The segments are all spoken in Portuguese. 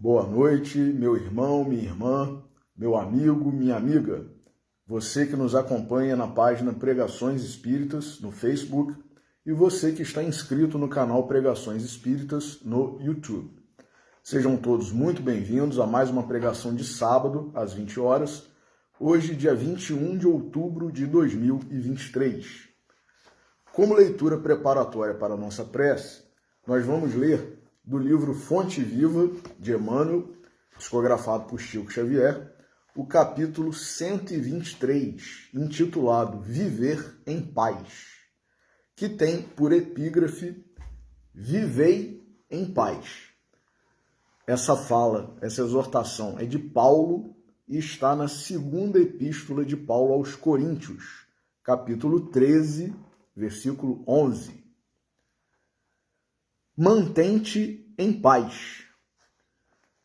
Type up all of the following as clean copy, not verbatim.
Boa noite, meu irmão, minha irmã, meu amigo, minha amiga. Você que nos acompanha na página Pregações Espíritas no Facebook e você que está inscrito no canal Pregações Espíritas no YouTube. Sejam todos muito bem-vindos a mais uma pregação de sábado, às 20 horas, hoje, dia 21 de outubro de 2023. Como leitura preparatória para a nossa prece, nós vamos ler do livro Fonte Viva, de Emmanuel, psicografado por Chico Xavier, o capítulo 123, intitulado Viver em Paz, que tem por epígrafe Vivei em Paz. Essa fala, essa exortação é de Paulo e está na segunda epístola de Paulo aos Coríntios, capítulo 13, versículo 11. Mantém-te em paz.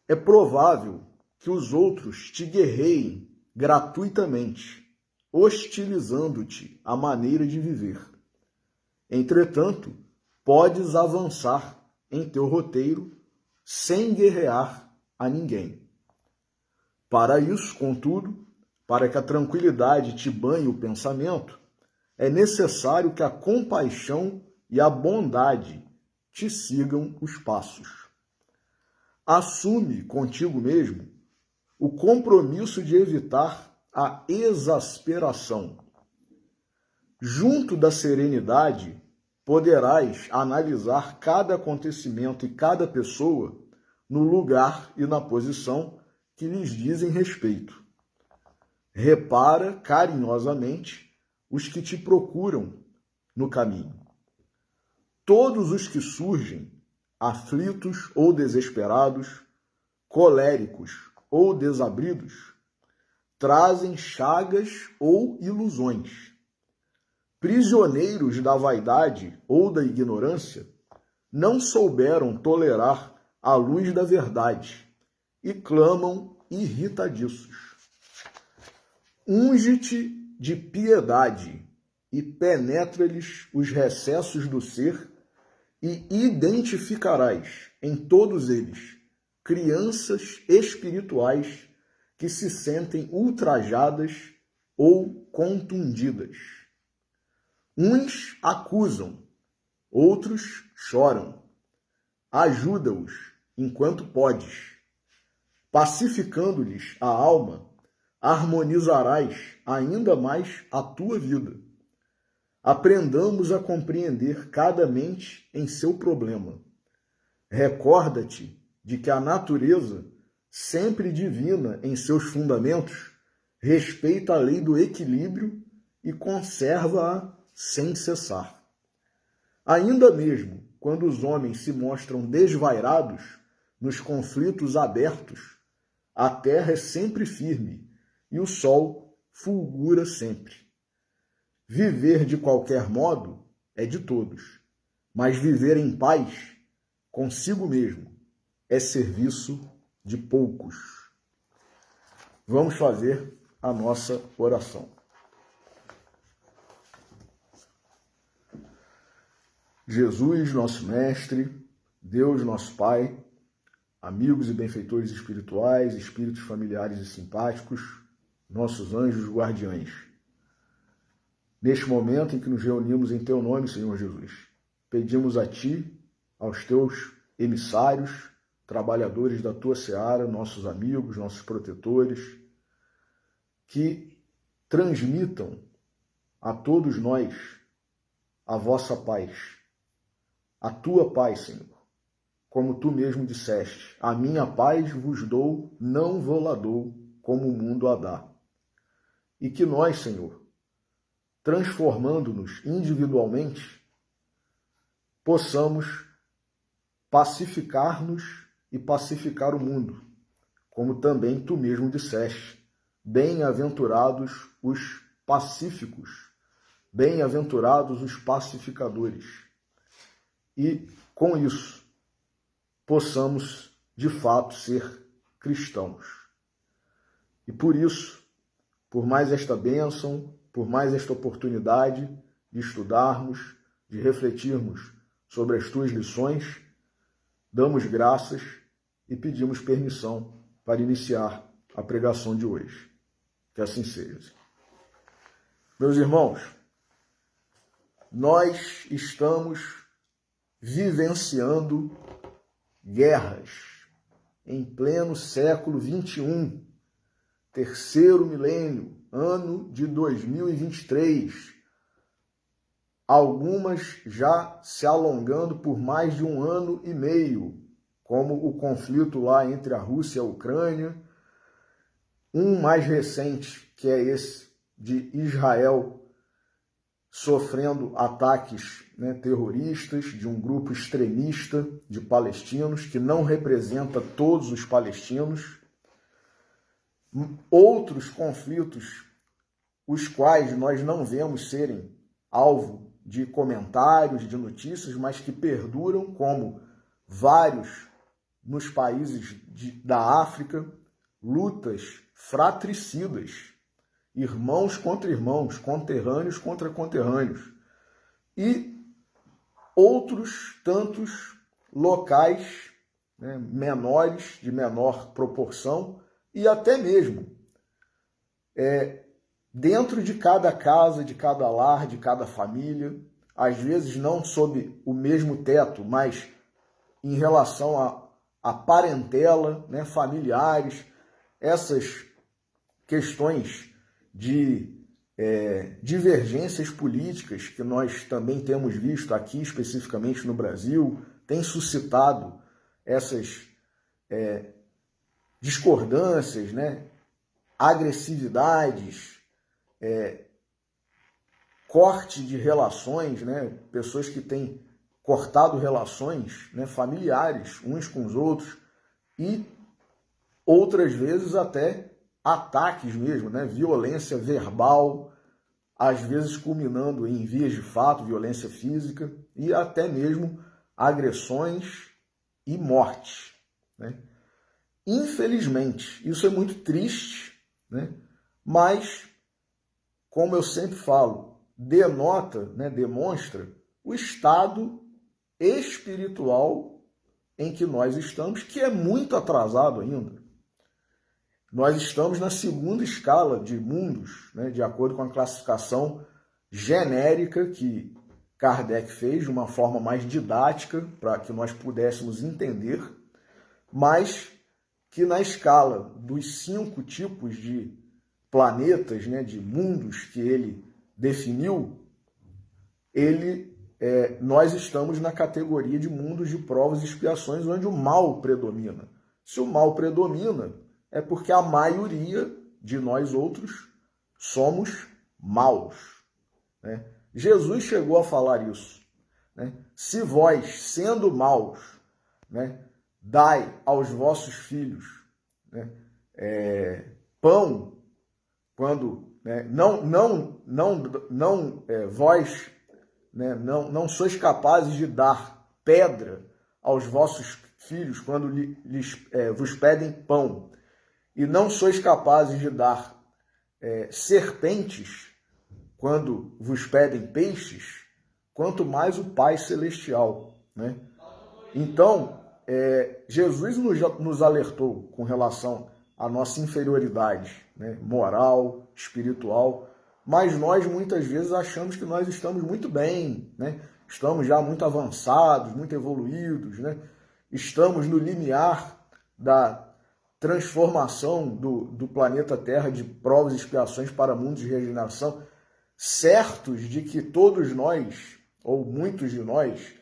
É provável que os outros te guerreiem gratuitamente, hostilizando-te a maneira de viver. Entretanto, podes avançar em teu roteiro sem guerrear a ninguém. Para isso, contudo, para que a tranquilidade te banhe o pensamento, é necessário que a compaixão e a bondade te sigam os passos. Assume contigo mesmo o compromisso de evitar a exasperação. Junto da serenidade, poderás analisar cada acontecimento e cada pessoa no lugar e na posição que lhes dizem respeito. Repara carinhosamente os que te procuram no caminho. Todos os que surgem, aflitos ou desesperados, coléricos ou desabridos, trazem chagas ou ilusões. Prisioneiros da vaidade ou da ignorância, não souberam tolerar a luz da verdade e clamam irritadiços. Unge-te de piedade e penetra-lhes os recessos do ser e identificarás em todos eles crianças espirituais que se sentem ultrajadas ou contundidas. Uns acusam, outros choram. Ajuda-os enquanto podes. Pacificando-lhes a alma, harmonizarás ainda mais a tua vida. Aprendamos a compreender cada mente em seu problema. Recorda-te de que a natureza, sempre divina em seus fundamentos, respeita a lei do equilíbrio e conserva-a sem cessar. Ainda mesmo quando os homens se mostram desvairados nos conflitos abertos, a terra é sempre firme e o sol fulgura sempre. Viver de qualquer modo é de todos, mas viver em paz consigo mesmo é serviço de poucos. Vamos fazer a nossa oração. Jesus, nosso Mestre, Deus, nosso Pai, amigos e benfeitores espirituais, espíritos familiares e simpáticos, nossos anjos guardiães. Neste momento em que nos reunimos em Teu nome, Senhor Jesus, pedimos a Ti, aos Teus emissários, trabalhadores da Tua seara, nossos amigos, nossos protetores, que transmitam a todos nós a vossa paz, a Tua paz, Senhor. Como Tu mesmo disseste, a minha paz vos dou, não vou-la dou, como o mundo a dá. E que nós, Senhor, transformando-nos individualmente, possamos pacificar-nos e pacificar o mundo, como também Tu mesmo disseste. Bem-aventurados os pacíficos, bem-aventurados os pacificadores. E, com isso, possamos, de fato, ser cristãos. E por isso, por mais esta bênção, por mais esta oportunidade de estudarmos, de refletirmos sobre as Tuas lições, damos graças e pedimos permissão para iniciar a pregação de hoje. Que assim seja. Meus irmãos, nós estamos vivenciando guerras em pleno século XXI, terceiro milênio, ano de 2023. Algumas já se alongando por mais de 1 ano e meio, como o conflito lá entre a Rússia e a Ucrânia. Um mais recente, que é esse de Israel sofrendo ataques, terroristas de um grupo extremista de palestinos, que não representa todos os palestinos. Outros conflitos, os quais nós não vemos serem alvo de comentários, de notícias, mas que perduram, como vários nos países da África, lutas fratricidas, irmãos contra irmãos, conterrâneos contra conterrâneos, e outros tantos locais, menores, de menor proporção, e até mesmo dentro de cada casa, de cada lar, de cada família, às vezes não sob o mesmo teto, mas em relação à parentela, familiares, essas questões de divergências políticas que nós também temos visto aqui, especificamente no Brasil, tem suscitado essas discordâncias, agressividades, corte de relações, pessoas que têm cortado relações familiares uns com os outros, e outras vezes até ataques mesmo, violência verbal, às vezes culminando em vias de fato, violência física, e até mesmo agressões e mortes. Infelizmente, isso é muito triste, mas, como eu sempre falo, demonstra o estado espiritual em que nós estamos, que é muito atrasado ainda. Nós estamos na segunda escala de mundos, de acordo com a classificação genérica que Kardec fez, de uma forma mais didática, para que nós pudéssemos entender, mas que na escala dos 5 tipos de planetas, de mundos que ele definiu, nós estamos na categoria de mundos de provas e expiações, onde o mal predomina. Se o mal predomina, é porque a maioria de nós outros somos maus. Jesus chegou a falar isso. Se vós, sendo maus, dai aos vossos filhos pão, quando vós não sois capazes de dar pedra aos vossos filhos quando vos pedem pão, e não sois capazes de dar serpentes quando vos pedem peixes, quanto mais o Pai Celestial. Então, Jesus nos alertou com relação à nossa inferioridade moral, espiritual, mas nós muitas vezes achamos que nós estamos muito bem, estamos já muito avançados, muito evoluídos, estamos no limiar da transformação do planeta Terra de provas e expiações para mundos de regeneração, certos de que todos nós, ou muitos de nós,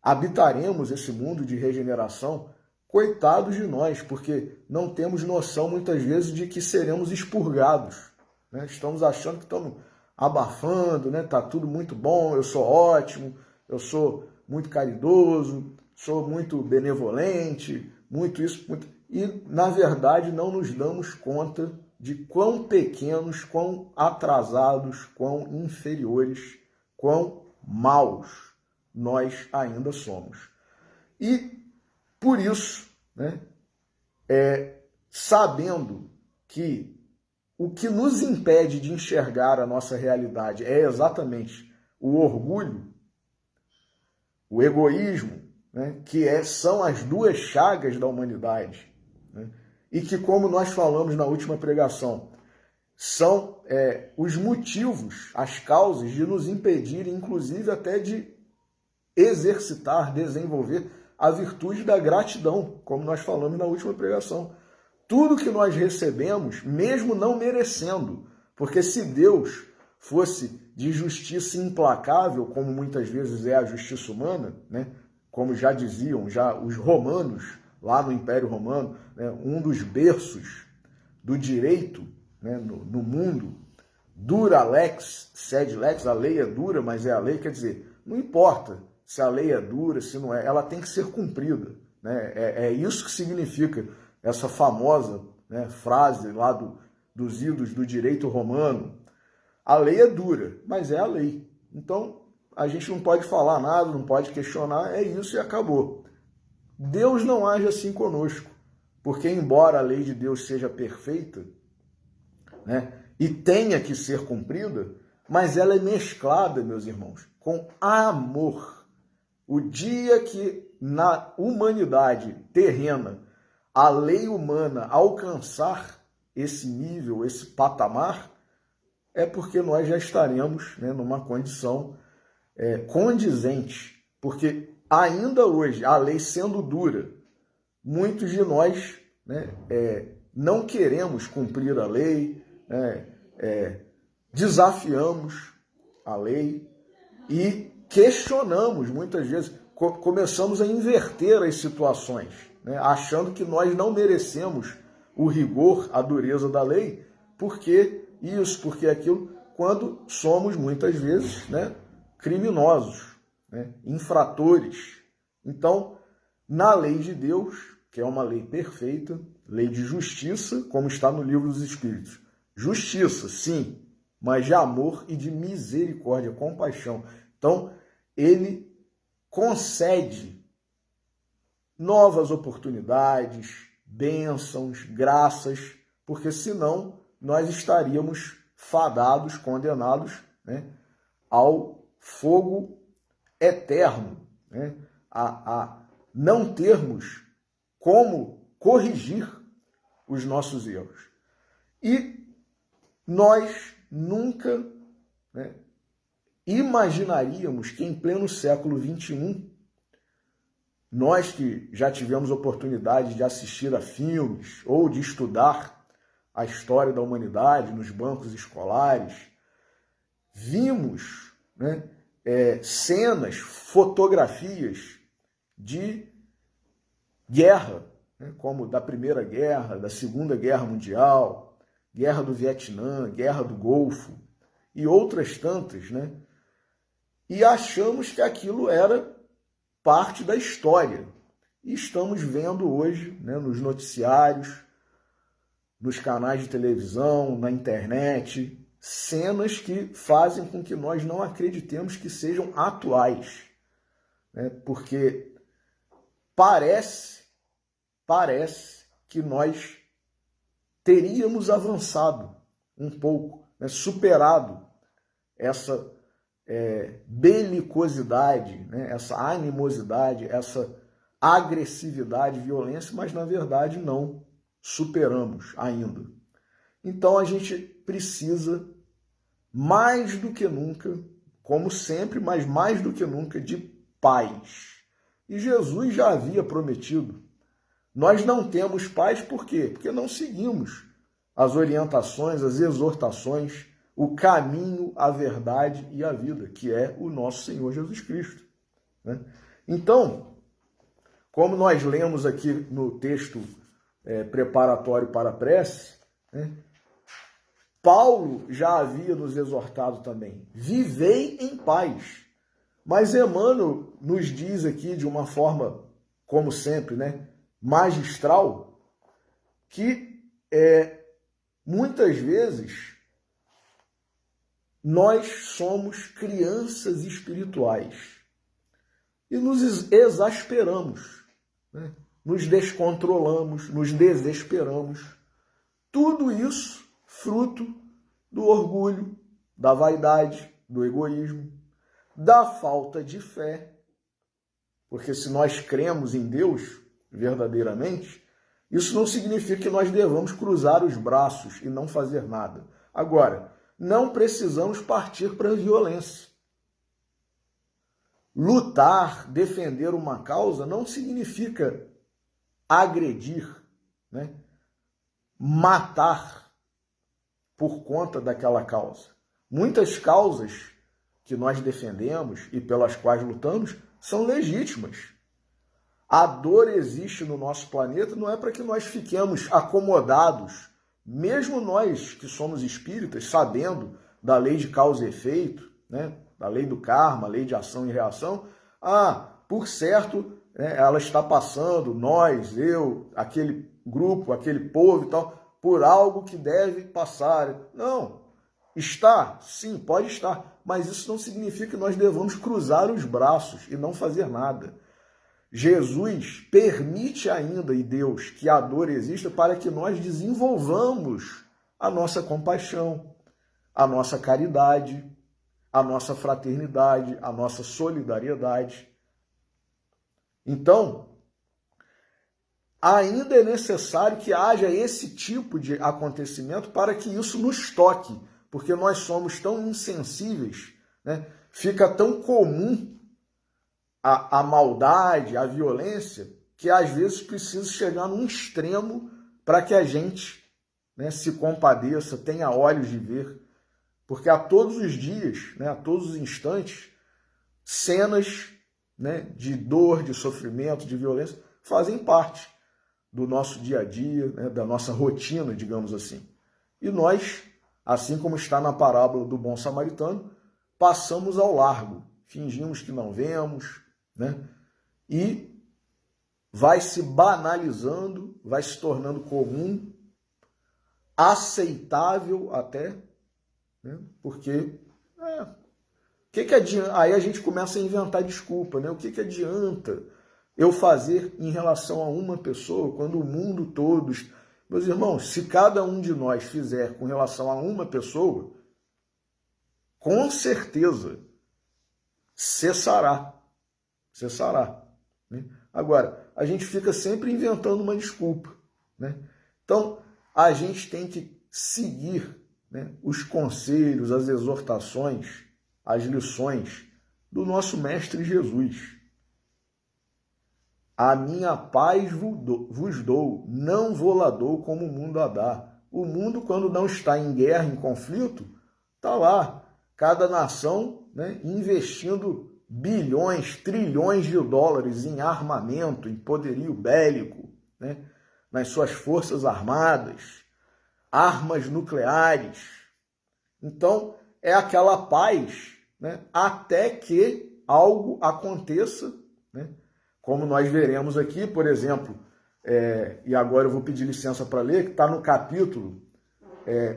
habitaremos esse mundo de regeneração. Coitados de nós, porque não temos noção muitas vezes de que seremos expurgados. Estamos achando que estamos abafando, está tudo muito bom, eu sou ótimo, eu sou muito caridoso, sou muito benevolente, muito isso, muito... E, na verdade, não nos damos conta de quão pequenos, quão atrasados, quão inferiores, quão maus nós ainda somos. E, por isso, sabendo que o que nos impede de enxergar a nossa realidade é exatamente o orgulho, o egoísmo, né, que são as duas chagas da humanidade, né, e que, como nós falamos na última pregação, são os motivos, as causas de nos impedir, inclusive até de exercitar, desenvolver a virtude da gratidão, como nós falamos na última pregação. Tudo que nós recebemos, mesmo não merecendo, porque se Deus fosse de justiça implacável, como muitas vezes é a justiça humana, né? Como já diziam os romanos, lá no Império Romano, né? Um dos berços do direito, né? no mundo, dura lex, sed lex, a lei é dura, mas é a lei, quer dizer, não importa se a lei é dura, se não é, ela tem que ser cumprida, né? É isso que significa essa famosa, né, frase lá dos idos do direito romano. A lei é dura, mas é a lei. Então, a gente não pode falar nada, não pode questionar, é isso e acabou. Deus não age assim conosco, porque embora a lei de Deus seja perfeita, né, e tenha que ser cumprida, mas ela é mesclada, meus irmãos, com amor. O dia que na humanidade terrena a lei humana alcançar esse nível, esse patamar, é porque nós já estaremos, né, numa condição condizente. Porque ainda hoje, a lei sendo dura, muitos de nós, né, não queremos cumprir a lei, desafiamos a lei e questionamos muitas vezes, começamos a inverter as situações, né, achando que nós não merecemos o rigor, a dureza da lei, porque isso, porque aquilo, quando somos muitas vezes, né, criminosos, né, infratores. Então, na lei de Deus, que é uma lei perfeita, lei de justiça, como está no Livro dos Espíritos. Justiça, sim, mas de amor e de misericórdia, compaixão. Então, ele concede novas oportunidades, bênçãos, graças, porque senão nós estaríamos fadados, condenados, né, ao fogo eterno, né, a não termos como corrigir os nossos erros. E nós nunca, né, imaginaríamos que em pleno século XXI, nós que já tivemos oportunidade de assistir a filmes ou de estudar a história da humanidade nos bancos escolares, vimos, né, cenas, fotografias de guerra, né, como da Primeira Guerra, da Segunda Guerra Mundial, Guerra do Vietnã, Guerra do Golfo e outras tantas, né? E achamos que aquilo era parte da história. E estamos vendo hoje, né, nos noticiários, nos canais de televisão, na internet, cenas que fazem com que nós não acreditemos que sejam atuais, né? Porque parece que nós teríamos avançado um pouco, né? Superado essa belicosidade, né? Essa animosidade, essa agressividade, violência, mas na verdade não superamos ainda. Então a gente precisa, mais do que nunca, como sempre, mas mais do que nunca, de paz. E Jesus já havia prometido. Nós não temos paz por quê? Porque não seguimos as orientações, as exortações, o caminho, a verdade e a vida, que é o nosso Senhor Jesus Cristo, né? Então, como nós lemos aqui no texto preparatório para a prece, né, Paulo já havia nos exortado também, vivei em paz. Mas Emmanuel nos diz aqui de uma forma, como sempre, né, magistral, que muitas vezes nós somos crianças espirituais e nos exasperamos, né? Nos descontrolamos, nos desesperamos. Tudo isso fruto do orgulho, da vaidade, do egoísmo, da falta de fé. porque se nós cremos em Deus verdadeiramente, isso não significa que nós devamos cruzar os braços e não fazer nada. Agora, não precisamos partir para a violência. Lutar, defender uma causa não significa agredir, né? Matar por conta daquela causa. Muitas causas que nós defendemos e pelas quais lutamos são legítimas. A dor existe no nosso planeta não é para que nós fiquemos acomodados, mesmo nós que somos espíritas, sabendo da lei de causa e efeito, né? Da lei do karma, lei de ação e reação. Por certo, ela está passando, nós, eu, aquele grupo, aquele povo e tal, por algo que deve passar. Não, está, sim, pode estar, mas isso não significa que nós devamos cruzar os braços e não fazer nada. Jesus permite ainda, e Deus, que a dor exista para que nós desenvolvamos a nossa compaixão, a nossa caridade, a nossa fraternidade, a nossa solidariedade. Então, ainda é necessário que haja esse tipo de acontecimento para que isso nos toque, porque nós somos tão insensíveis, né? Fica tão comum a maldade, a violência, que às vezes precisa chegar num extremo para que a gente, né, se compadeça, tenha olhos de ver. Porque a todos os dias, né, a todos os instantes, cenas, né, de dor, de sofrimento, de violência, fazem parte do nosso dia a dia, né, da nossa rotina, digamos assim. E nós, assim como está na parábola do bom samaritano, passamos ao largo, fingimos que não vemos, né? E vai se banalizando, vai se tornando comum, aceitável até, né? Porque que adianta? Aí a gente começa a inventar desculpa, né? O que adianta eu fazer em relação a uma pessoa quando o mundo todo... Meus irmãos, se cada um de nós fizer com relação a uma pessoa, com certeza cessará. Né? Agora, a gente fica sempre inventando uma desculpa, né? Então, a gente tem que seguir, né, os conselhos, as exortações, as lições do nosso Mestre Jesus. A minha paz vos dou, não vou-la dou como o mundo a dá. O mundo, quando não está em guerra, em conflito, está lá. Cada nação, né, investindo bilhões, trilhões de dólares em armamento, em poderio bélico, né, nas suas forças armadas, armas nucleares. Então, é aquela paz, né, até que algo aconteça, né, como nós veremos aqui, por exemplo, e agora eu vou pedir licença para ler, que está no capítulo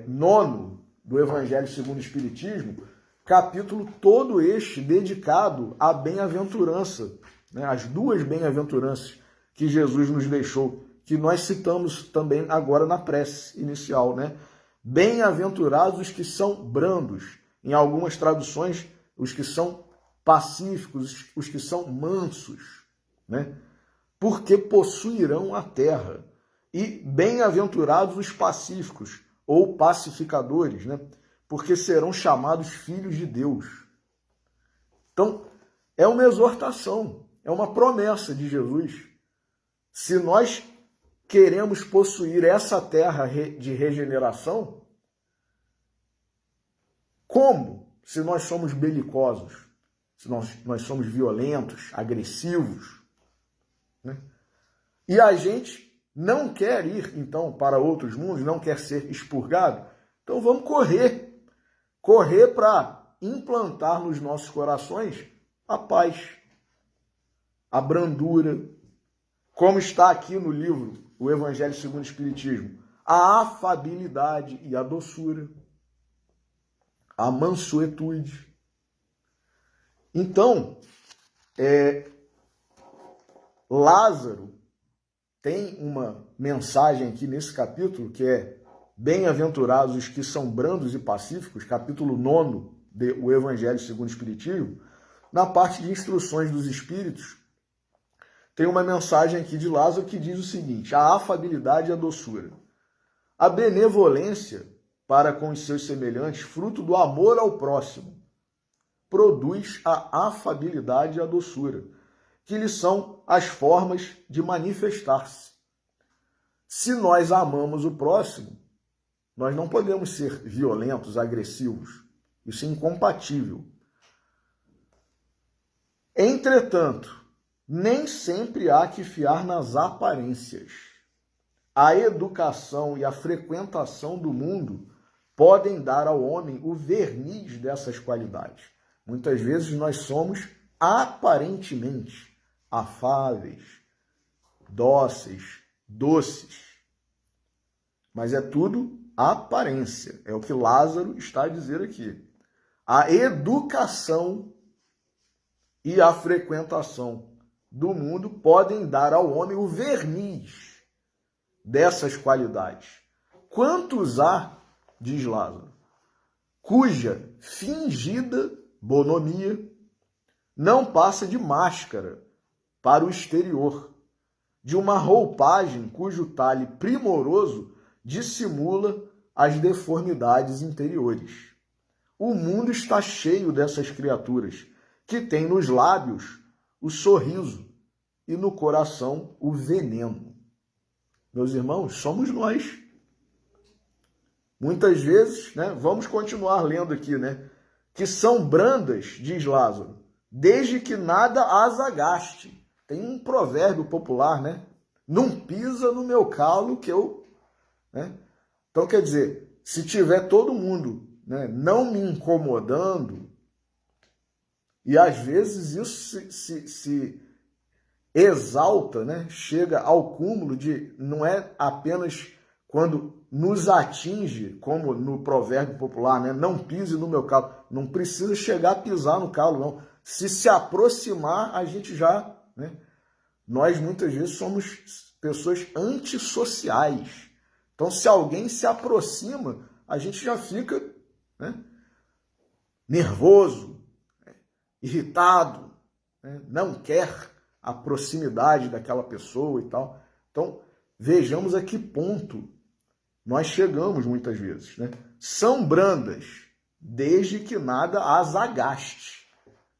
9 do Evangelho segundo o Espiritismo, capítulo todo este dedicado à bem-aventurança, né, as duas bem-aventuranças que Jesus nos deixou, que nós citamos também agora na prece inicial, né? Bem-aventurados os que são brandos, em algumas traduções, os que são pacíficos, os que são mansos, né? Porque possuirão a terra. E bem-aventurados os pacíficos, ou pacificadores, né? Porque serão chamados filhos de Deus. Então, é uma exortação, é uma promessa de Jesus. Se nós queremos possuir essa terra de regeneração, como? Se nós somos belicosos, se nós somos violentos, agressivos, né? E a gente não quer ir, então, para outros mundos, não quer ser expurgado, então vamos correr para implantar nos nossos corações a paz, a brandura, como está aqui no livro O Evangelho segundo o Espiritismo, a afabilidade e a doçura, a mansuetude. Então, Lázaro tem uma mensagem aqui nesse capítulo que é bem-aventurados os que são brandos e pacíficos, capítulo 9 do Evangelho segundo o Espiritismo, na parte de instruções dos espíritos, tem uma mensagem aqui de Lázaro que diz o seguinte: a afabilidade e a doçura. A benevolência para com os seus semelhantes, fruto do amor ao próximo, produz a afabilidade e a doçura, que lhe são as formas de manifestar-se. Se nós amamos o próximo, nós não podemos ser violentos, agressivos. Isso é incompatível. Entretanto, nem sempre há que fiar nas aparências. A educação e a frequentação do mundo podem dar ao homem o verniz dessas qualidades. Muitas vezes nós somos aparentemente afáveis, dóceis, doces. Mas é tudo aparência. É o que Lázaro está a dizer aqui. A educação e a frequentação do mundo podem dar ao homem o verniz dessas qualidades. Quantos há, diz Lázaro, cuja fingida bonomia não passa de máscara para o exterior, de uma roupagem cujo talhe primoroso dissimula as deformidades interiores. O mundo está cheio dessas criaturas, que têm nos lábios o sorriso e no coração o veneno. Meus irmãos, somos nós. Muitas vezes, vamos continuar lendo aqui, que são brandas, diz Lázaro, desde que nada as agaste. Tem um provérbio popular, não pisa no meu calo que eu... Então, quer dizer, se tiver todo mundo não me incomodando, e às vezes isso se exalta, chega ao cúmulo de, não é apenas quando nos atinge, como no provérbio popular, não pise no meu calo, não precisa chegar a pisar no calo, não. Se aproximar, a gente já... Nós muitas vezes somos pessoas antissociais. Então, se alguém se aproxima, a gente já fica nervoso, irritado, não quer a proximidade daquela pessoa e tal. Então, vejamos a que ponto nós chegamos muitas vezes. São brandas, desde que nada as agaste.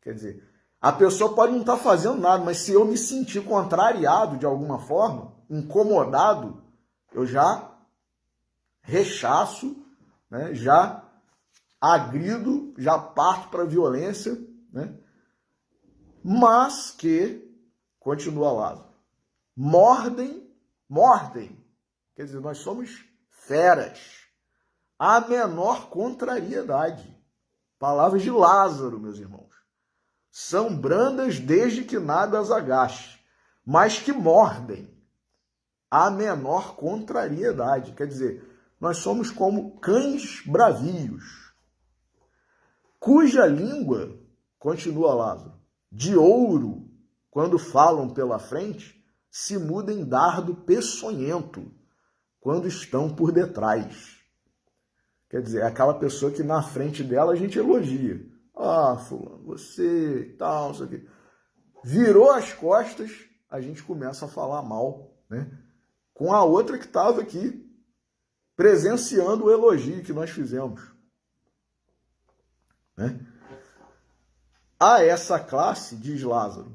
Quer dizer, a pessoa pode não estar fazendo nada, mas se eu me sentir contrariado de alguma forma, incomodado, eu já rechaço, já agrido, já parto para a violência, mas que, continua Lázaro, mordem, quer dizer, nós somos feras, a menor contrariedade. Palavras de Lázaro, meus irmãos. São brandas desde que nada as agaste, mas que mordem a menor contrariedade. Quer dizer, nós somos como cães bravios, cuja língua, continua Lázaro, de ouro, quando falam pela frente, se muda em dardo peçonhento, quando estão por detrás. Quer dizer, é aquela pessoa que na frente dela a gente elogia. Ah, fulano, você e tal, isso aqui. Virou as costas, a gente começa a falar mal, com a outra que estava aqui, presenciando o elogio que nós fizemos. A essa classe, diz Lázaro,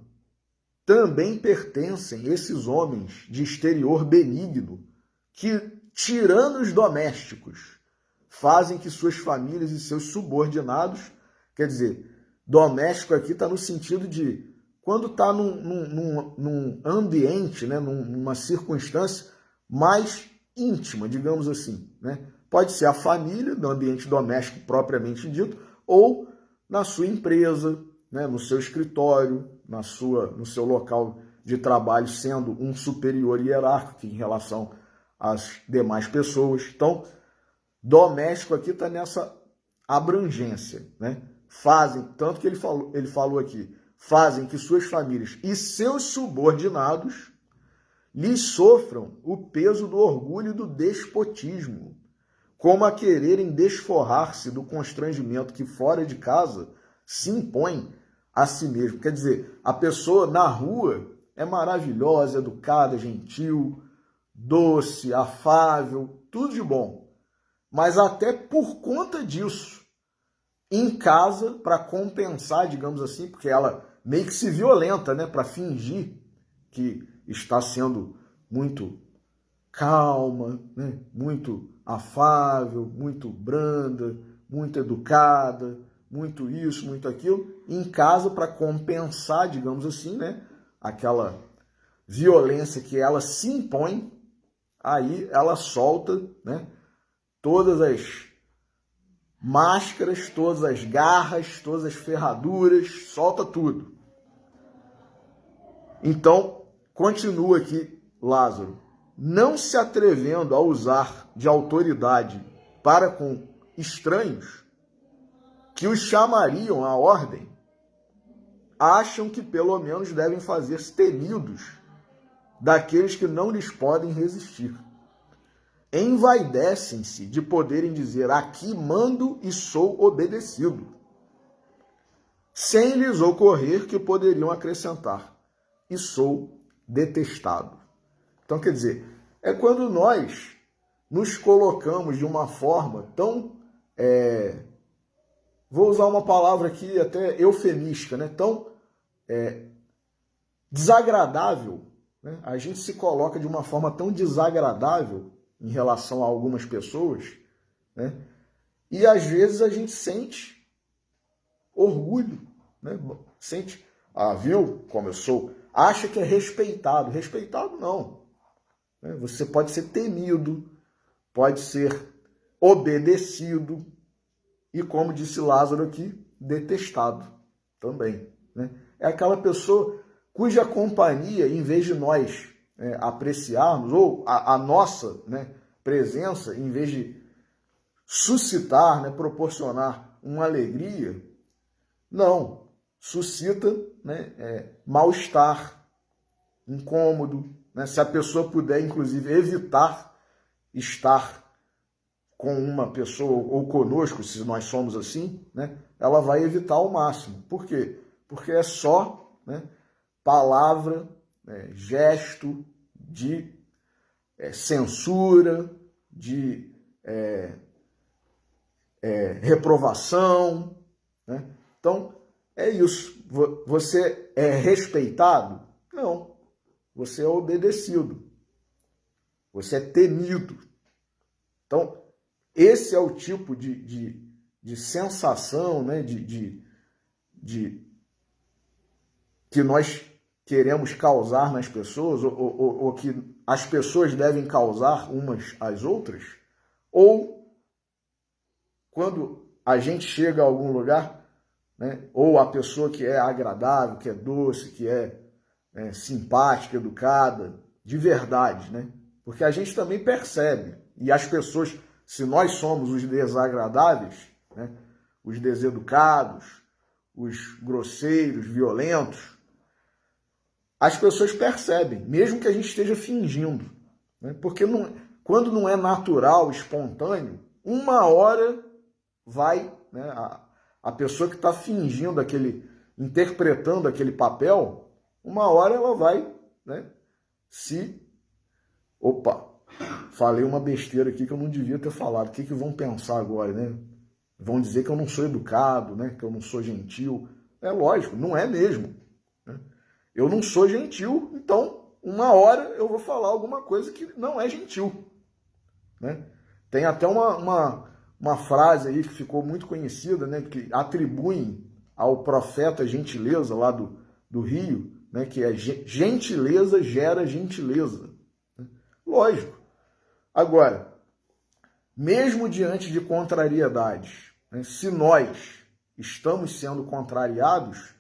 também pertencem esses homens de exterior benigno, que, tiranos domésticos, fazem que suas famílias e seus subordinados, quer dizer, doméstico aqui está no sentido de, quando está num ambiente, numa circunstância mais íntima, digamos assim. Pode ser a família, no ambiente doméstico propriamente dito, ou na sua empresa, no seu escritório, no seu local de trabalho, sendo um superior hierárquico em relação às demais pessoas. Então, doméstico aqui está nessa abrangência. Fazem, tanto que ele falou aqui, fazem que suas famílias e seus subordinados lhes sofram o peso do orgulho e do despotismo, como a quererem desforrar-se do constrangimento que fora de casa se impõe a si mesmo. Quer dizer, a pessoa na rua, é maravilhosa, educada, gentil, doce, afável, tudo de bom. Mas até por conta disso, em casa, para compensar, digamos assim, porque ela meio que se violenta, né, para fingir que está sendo muito calma, né, muito afável, muito branda, muito educada, muito isso, muito aquilo, em casa para compensar, digamos assim, né, aquela violência que ela se impõe, aí ela solta, né, todas as máscaras, todas as garras, todas as ferraduras, solta tudo. Então, continua aqui Lázaro, não se atrevendo a usar de autoridade para com estranhos, que os chamariam à ordem, acham que pelo menos devem fazer-se temidos daqueles que não lhes podem resistir. Envaidecem-se de poderem dizer, aqui mando e sou obedecido, sem lhes ocorrer que poderiam acrescentar, e sou detestado. Então, quer dizer, é quando nós nos colocamos de uma forma tão, vou usar uma palavra aqui até eufemística, né? Tão desagradável, né? A gente se coloca de uma forma tão desagradável em relação a algumas pessoas, né? E às vezes a gente sente orgulho, né? Sente, viu como eu sou? Acha que é respeitado. Respeitado não. Você pode ser temido, pode ser obedecido e, como disse Lázaro aqui, detestado também, né? É aquela pessoa cuja companhia, em vez de nós apreciarmos, ou a nossa, né, presença, em vez de suscitar, né, proporcionar uma alegria, não, suscita, né, mal-estar, incômodo, né? Se a pessoa puder, inclusive, evitar estar com uma pessoa ou conosco, se nós somos assim, né, ela vai evitar ao máximo. Por quê? Porque é só, né, palavra, gesto de censura, de reprovação, né? Então, é isso. Você é respeitado? Não. Você é obedecido. Você é temido. Então, esse é o tipo de sensação, né, que nós queremos causar nas pessoas, ou que as pessoas devem causar umas às outras, ou quando a gente chega a algum lugar, né, ou a pessoa que é agradável, que é doce, que é simpática, educada, de verdade, né? Porque a gente também percebe, e as pessoas, se nós somos os desagradáveis, né, os deseducados, os grosseiros, violentos, as pessoas percebem, mesmo que a gente esteja fingindo, né? Porque quando não é natural, espontâneo, uma hora vai, né, a pessoa que está fingindo interpretando aquele papel, uma hora ela vai, né, Opa, falei uma besteira aqui que eu não devia ter falado. O que vão pensar agora, né? Vão dizer que eu não sou educado, né? Que eu não sou gentil. É lógico, não é mesmo, né? Eu não sou gentil, então uma hora eu vou falar alguma coisa que não é gentil, né? Tem até uma frase aí que ficou muito conhecida, né? Que atribuem ao profeta Gentileza lá do Rio, né, que é gentileza gera gentileza. Lógico. Agora, mesmo diante de contrariedades, né, se nós estamos sendo contrariados,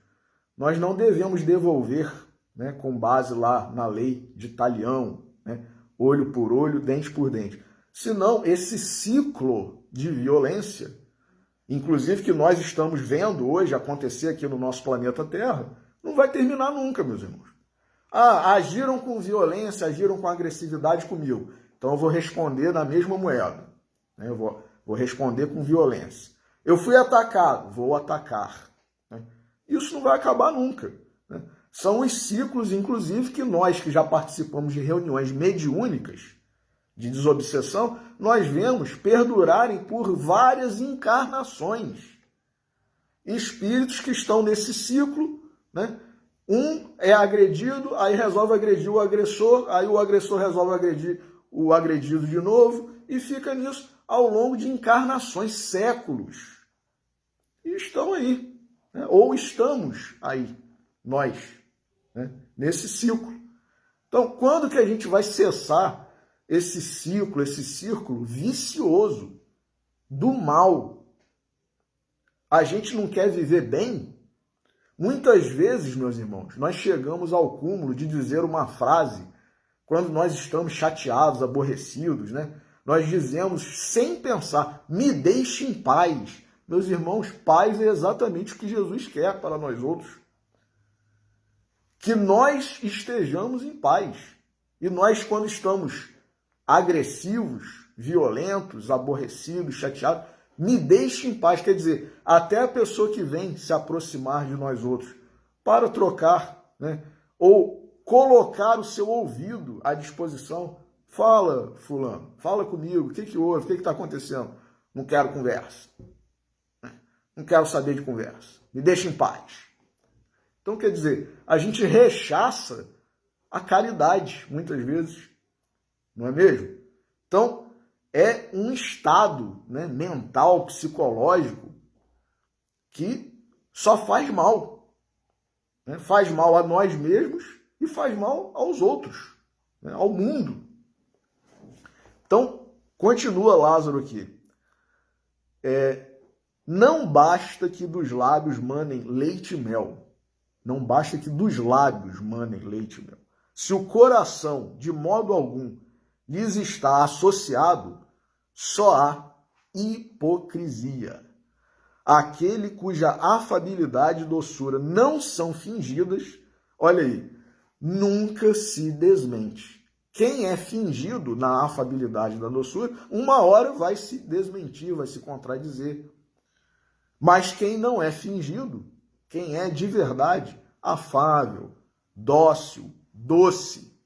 nós não devemos devolver, né, com base lá na lei de Talião, né, olho por olho, dente por dente. Senão, esse ciclo de violência, inclusive que nós estamos vendo hoje acontecer aqui no nosso planeta Terra, não vai terminar nunca, meus irmãos. Agiram com violência, agiram com agressividade comigo. Então eu vou responder na mesma moeda, né? Eu vou responder com violência. Eu fui atacado, vou atacar, né? Isso não vai acabar nunca, né? São os ciclos, inclusive, que nós que já participamos de reuniões mediúnicas de desobsessão, nós vemos perdurarem por várias encarnações. Espíritos que estão nesse ciclo, né? Um é agredido, aí resolve agredir o agressor, aí o agressor resolve agredir o agredido de novo, e fica nisso ao longo de encarnações, séculos. E estão aí, né? Ou estamos aí, nós, né? Nesse ciclo. Então, quando que a gente vai cessar esse círculo vicioso do mal? A gente não quer viver bem? Muitas vezes, meus irmãos, nós chegamos ao cúmulo de dizer uma frase quando nós estamos chateados, aborrecidos, né? Nós dizemos sem pensar, me deixe em paz. Meus irmãos, paz é exatamente o que Jesus quer para nós outros. Que nós estejamos em paz. E nós, quando estamos agressivos, violentos, aborrecidos, chateados, me deixe em paz. Quer dizer, até a pessoa que vem se aproximar de nós outros para trocar, né, ou colocar o seu ouvido à disposição. Fala, fulano, fala comigo, o que houve, o que está acontecendo? Não quero conversa. Não quero saber de conversa. Me deixe em paz. Então, quer dizer, a gente rechaça a caridade, muitas vezes. Não é mesmo? Então, é um estado, né, mental, psicológico, que só faz mal. Né? Faz mal a nós mesmos e faz mal aos outros, né, ao mundo. Então, continua Lázaro aqui. Não basta que dos lábios manem leite e mel. Não basta que dos lábios manem leite e mel. Se o coração, de modo algum, lhes está associado, só há hipocrisia. Aquele cuja afabilidade e doçura não são fingidas, olha aí, nunca se desmente. Quem é fingido na afabilidade e na doçura, uma hora vai se desmentir, vai se contradizer. Mas quem não é fingido, quem é de verdade, afável, dócil, doce,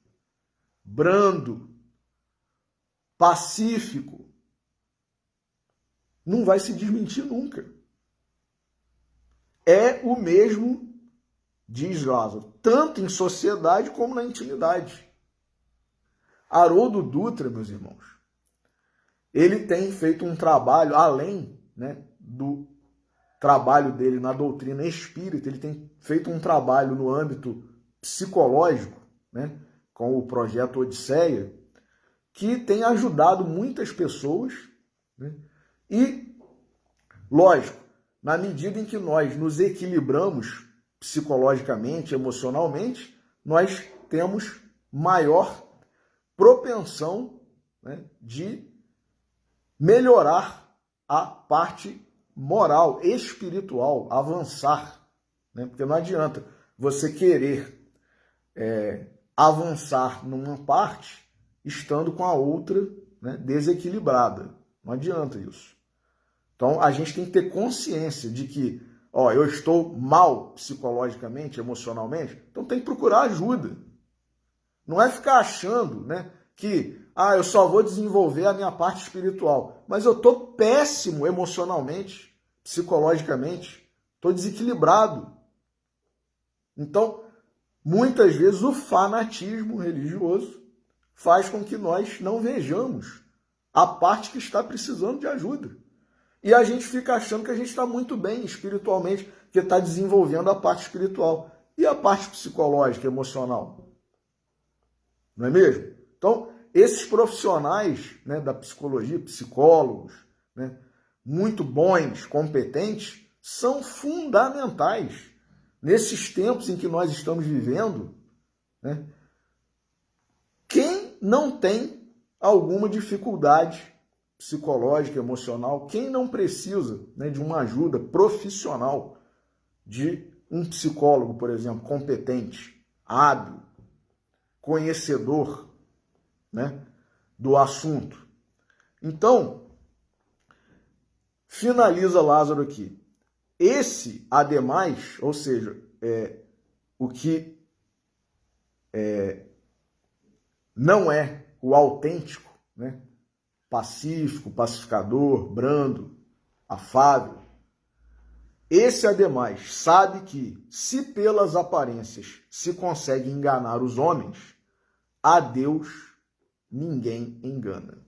brando, pacífico, não vai se desmentir nunca. É o mesmo, diz Lázaro, tanto em sociedade como na intimidade. Haroldo Dutra, meus irmãos, ele tem feito um trabalho, além, né, do trabalho dele na doutrina espírita, ele tem feito um trabalho no âmbito psicológico, né, com o projeto Odisseia, que tem ajudado muitas pessoas, né, e, lógico, na medida em que nós nos equilibramos psicologicamente, emocionalmente, nós temos maior propensão, né, de melhorar a parte moral, espiritual, avançar. Né? Porque não adianta você querer avançar numa parte estando com a outra, né, desequilibrada. Não adianta isso. Então, a gente tem que ter consciência de que, eu estou mal psicologicamente, emocionalmente, então tem que procurar ajuda. Não é ficar achando, né, que eu só vou desenvolver a minha parte espiritual, mas eu estou péssimo emocionalmente, psicologicamente, estou desequilibrado. Então, muitas vezes o fanatismo religioso faz com que nós não vejamos a parte que está precisando de ajuda. E a gente fica achando que a gente está muito bem espiritualmente, que está desenvolvendo a parte espiritual. E a parte psicológica, emocional? Não é mesmo? Então, esses profissionais, né, da psicologia, psicólogos, né, muito bons, competentes, são fundamentais. Nesses tempos em que nós estamos vivendo, né, quem não tem alguma dificuldade psicológica, emocional, quem não precisa, né, de uma ajuda profissional, de um psicólogo, por exemplo, competente, hábil, conhecedor, né, do assunto. Então, finaliza Lázaro aqui. Esse, ademais, ou seja, o que não é o autêntico, né? Pacífico, pacificador, brando, afável, esse, ademais, sabe que, se pelas aparências se consegue enganar os homens, a Deus ninguém engana.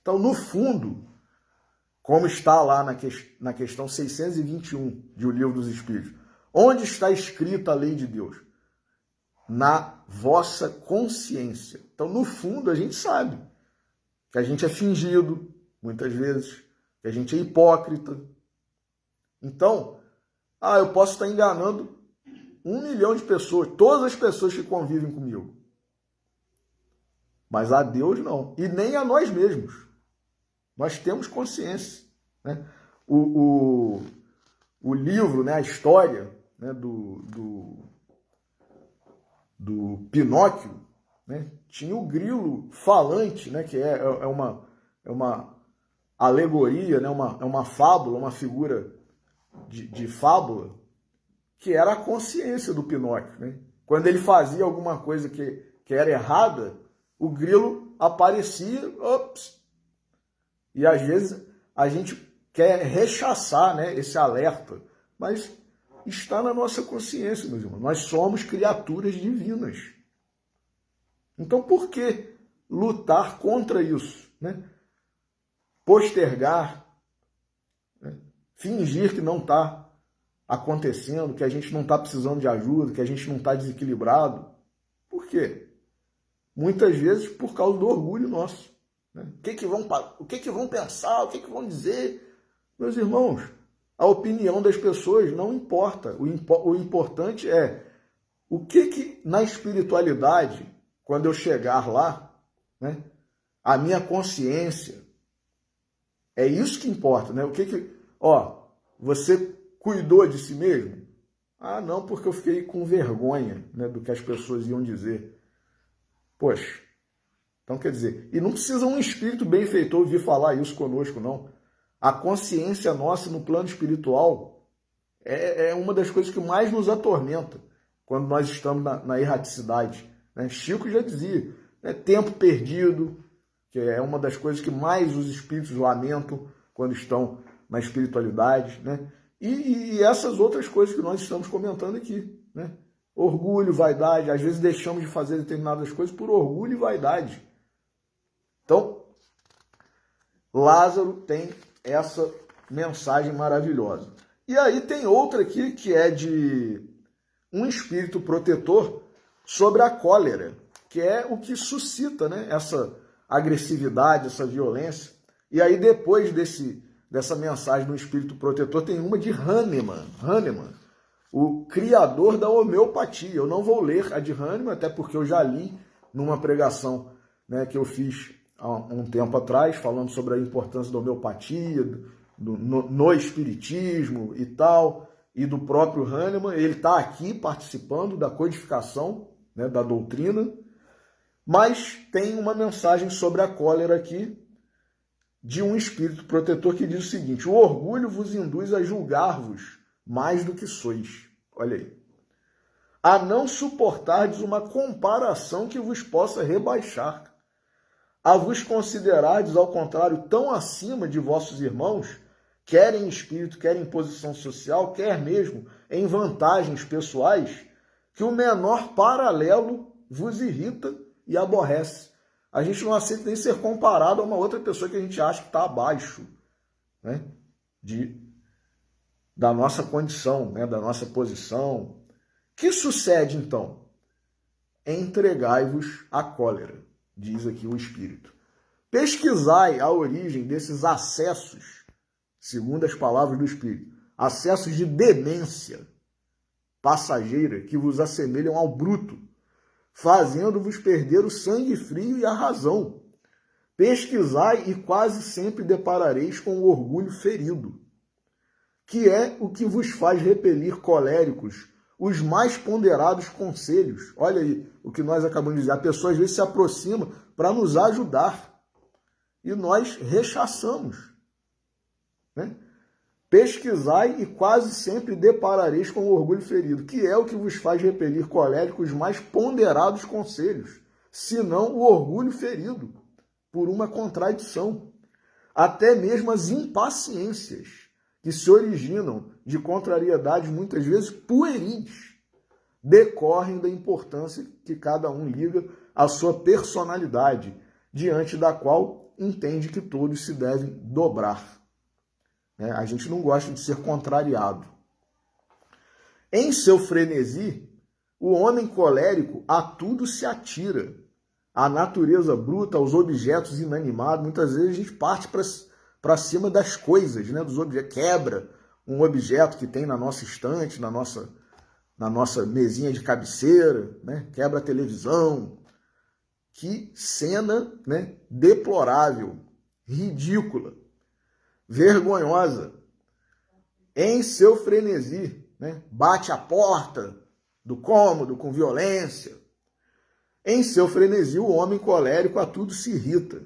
Então, no fundo, como está lá na questão 621 de O Livro dos Espíritos, onde está escrita a lei de Deus? Na vossa consciência. Então, no fundo, a gente sabe que a gente é fingido, muitas vezes, que a gente é hipócrita. Então, eu posso estar enganando 1 milhão de pessoas, todas as pessoas que convivem comigo. Mas a Deus não, e nem a nós mesmos. Nós temos consciência, né? O livro, né, a história, né, do Pinóquio, né, tinha o grilo falante, né, que é uma alegoria, né, uma fábula, uma figura de fábula, que era a consciência do Pinóquio, né? Quando ele fazia alguma coisa que era errada, o grilo aparecia, ops, e às vezes a gente quer rechaçar, né, esse alerta, mas está na nossa consciência, meus irmãos. Nós somos criaturas divinas. Então, por que lutar contra isso, né? Postergar, né? Fingir que não está acontecendo, que a gente não está precisando de ajuda, que a gente não está desequilibrado. Por quê? Muitas vezes por causa do orgulho nosso. Né? O que vão pensar, o que vão dizer? Meus irmãos, a opinião das pessoas não importa. O importante é o que na espiritualidade, quando eu chegar lá, né, a minha consciência, é isso que importa, né? Você cuidou de si mesmo? Não, porque eu fiquei com vergonha, né, do que as pessoas iam dizer. Poxa, então quer dizer, e não precisa um espírito benfeitor vir falar isso conosco, não. A consciência nossa no plano espiritual é uma das coisas que mais nos atormenta quando nós estamos na erraticidade. Né? Chico já dizia, né, tempo perdido, que é uma das coisas que mais os espíritos lamentam quando estão na espiritualidade, né? E essas outras coisas que nós estamos comentando aqui, né? Orgulho, vaidade, às vezes deixamos de fazer determinadas coisas por orgulho e vaidade. Então, Lázaro tem essa mensagem maravilhosa. E aí tem outra aqui que é de um espírito protetor sobre a cólera, que é o que suscita, né, essa agressividade, essa violência. E aí depois dessa mensagem do espírito protetor tem uma de Hahnemann, o criador da homeopatia. Eu não vou ler a de Hahnemann, até porque eu já li numa pregação, né, que eu fiz há um tempo atrás, falando sobre a importância da homeopatia, no espiritismo e tal, e do próprio Hahnemann. Ele está aqui participando da codificação, né, da doutrina, mas tem uma mensagem sobre a cólera aqui, de um espírito protetor que diz o seguinte: o orgulho vos induz a julgar-vos mais do que sois. Olha aí. A não suportardes uma comparação que vos possa rebaixar. A vos considerardes, ao contrário, tão acima de vossos irmãos, quer em espírito, quer em posição social, quer mesmo em vantagens pessoais, que o menor paralelo vos irrita e aborrece. A gente não aceita nem ser comparado a uma outra pessoa que a gente acha que está abaixo, né, da nossa condição, né, da nossa posição. O que sucede, então? Entregai-vos à cólera, diz aqui o Espírito. Pesquisai a origem desses acessos, segundo as palavras do Espírito, acessos de demência passageira que vos assemelham ao bruto, fazendo-vos perder o sangue frio e a razão. Pesquisai e quase sempre deparareis com o orgulho ferido, que é o que vos faz repelir coléricos os mais ponderados conselhos. Olha aí o que nós acabamos de dizer. A pessoa às vezes se aproxima para nos ajudar e nós rechaçamos, né? Pesquisai e quase sempre deparareis com o orgulho ferido, que é o que vos faz repelir coléricos mais ponderados conselhos, senão o orgulho ferido, por uma contradição. Até mesmo as impaciências, que se originam de contrariedades muitas vezes pueris, decorrem da importância que cada um liga à sua personalidade, diante da qual entende que todos se devem dobrar. A gente não gosta de ser contrariado. Em seu frenesi, o homem colérico a tudo se atira. À natureza bruta, aos objetos inanimados. Muitas vezes a gente parte para cima das coisas, dos objetos. Quebra um objeto que tem na nossa estante, na nossa mesinha de cabeceira, quebra a televisão. Que cena, deplorável, ridícula, vergonhosa. Em seu frenesi, bate a porta do cômodo com violência. Em seu frenesi, o homem colérico a tudo se irrita,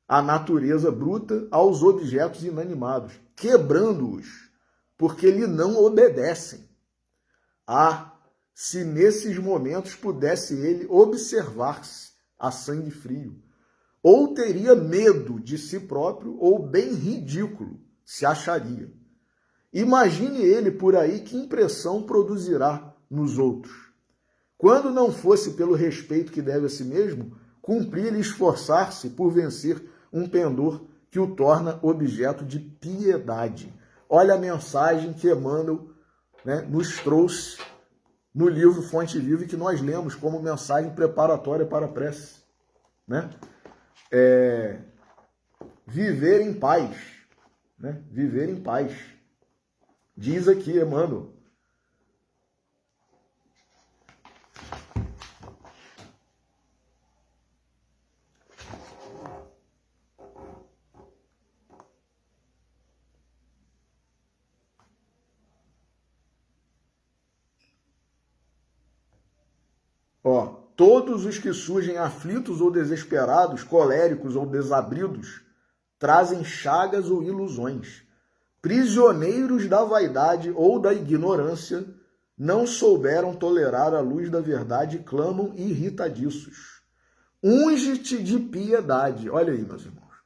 à natureza bruta, aos objetos inanimados, quebrando-os, porque lhe não obedecem. Ah, se nesses momentos pudesse ele observar-se a sangue frio, ou teria medo de si próprio, ou bem ridículo se acharia. Imagine ele por aí que impressão produzirá nos outros. Quando não fosse pelo respeito que deve a si mesmo, cumprir e esforçar-se por vencer um pendor que o torna objeto de piedade. Olha a mensagem que Emmanuel nos trouxe no livro Fonte Viva, que nós lemos como mensagem preparatória para a prece. Viver em paz. Viver em paz. Diz aqui Emmanuel. Todos os que surgem aflitos ou desesperados, coléricos ou desabridos, trazem chagas ou ilusões. Prisioneiros da vaidade ou da ignorância, não souberam tolerar a luz da verdade e clamam irritadiços. Unge-te de piedade. Olha aí, meus irmãos.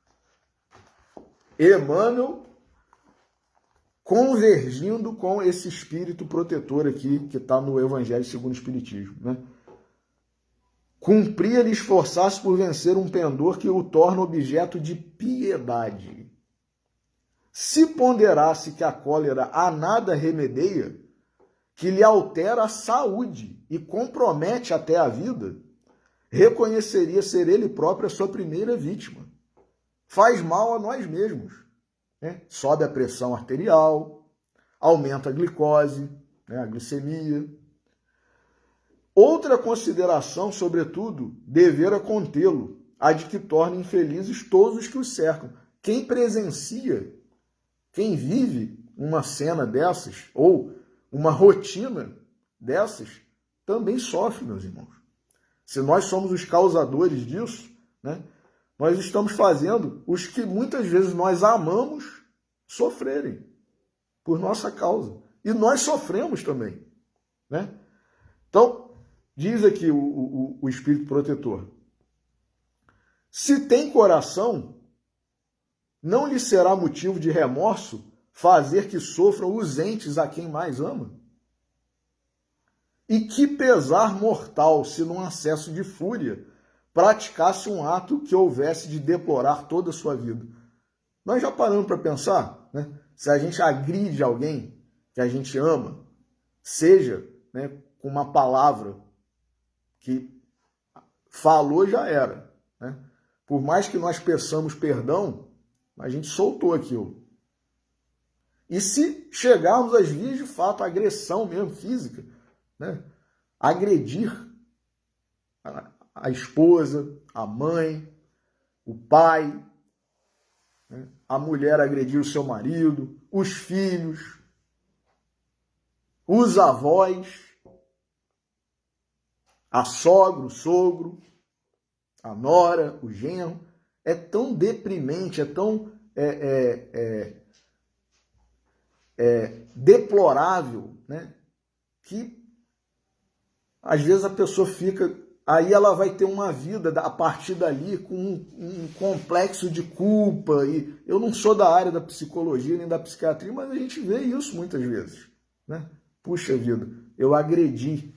Emmanuel convergindo com esse espírito protetor aqui, que está no Evangelho segundo o Espiritismo, Cumpria-lhe esforçar-se por vencer um pendor que o torna objeto de piedade. Se ponderasse que a cólera a nada remedeia, que lhe altera a saúde e compromete até a vida, reconheceria ser ele próprio a sua primeira vítima. Faz mal a nós mesmos. Sobe a pressão arterial, aumenta a glicose, a glicemia. Outra consideração, sobretudo, devera contê-lo, a de que torna infelizes todos os que os cercam. Quem presencia, quem vive uma cena dessas, ou uma rotina dessas, também sofre, meus irmãos. Se nós somos os causadores disso, nós estamos fazendo os que muitas vezes nós amamos sofrerem por nossa causa. E nós sofremos também. Então, diz aqui o Espírito Protetor, se tem coração, não lhe será motivo de remorso fazer que sofram os entes a quem mais ama? E que pesar mortal se num acesso de fúria praticasse um ato que houvesse de deplorar toda a sua vida. Nós já paramos para pensar, se a gente agride alguém que a gente ama, seja com uma palavra que falou, já era. Por mais que nós peçamos perdão, a gente soltou aquilo. E se chegarmos às vias de fato, a agressão mesmo física, agredir a esposa, a mãe, o pai, a mulher agredir o seu marido, os filhos, os avós, a sogra, o sogro, a nora, o genro, é tão deprimente, é tão deplorável, né? Que às vezes a pessoa fica, aí ela vai ter uma vida a partir dali com um complexo de culpa. E eu não sou da área da psicologia nem da psiquiatria, mas a gente vê isso muitas vezes, né? Puxa vida, eu agredi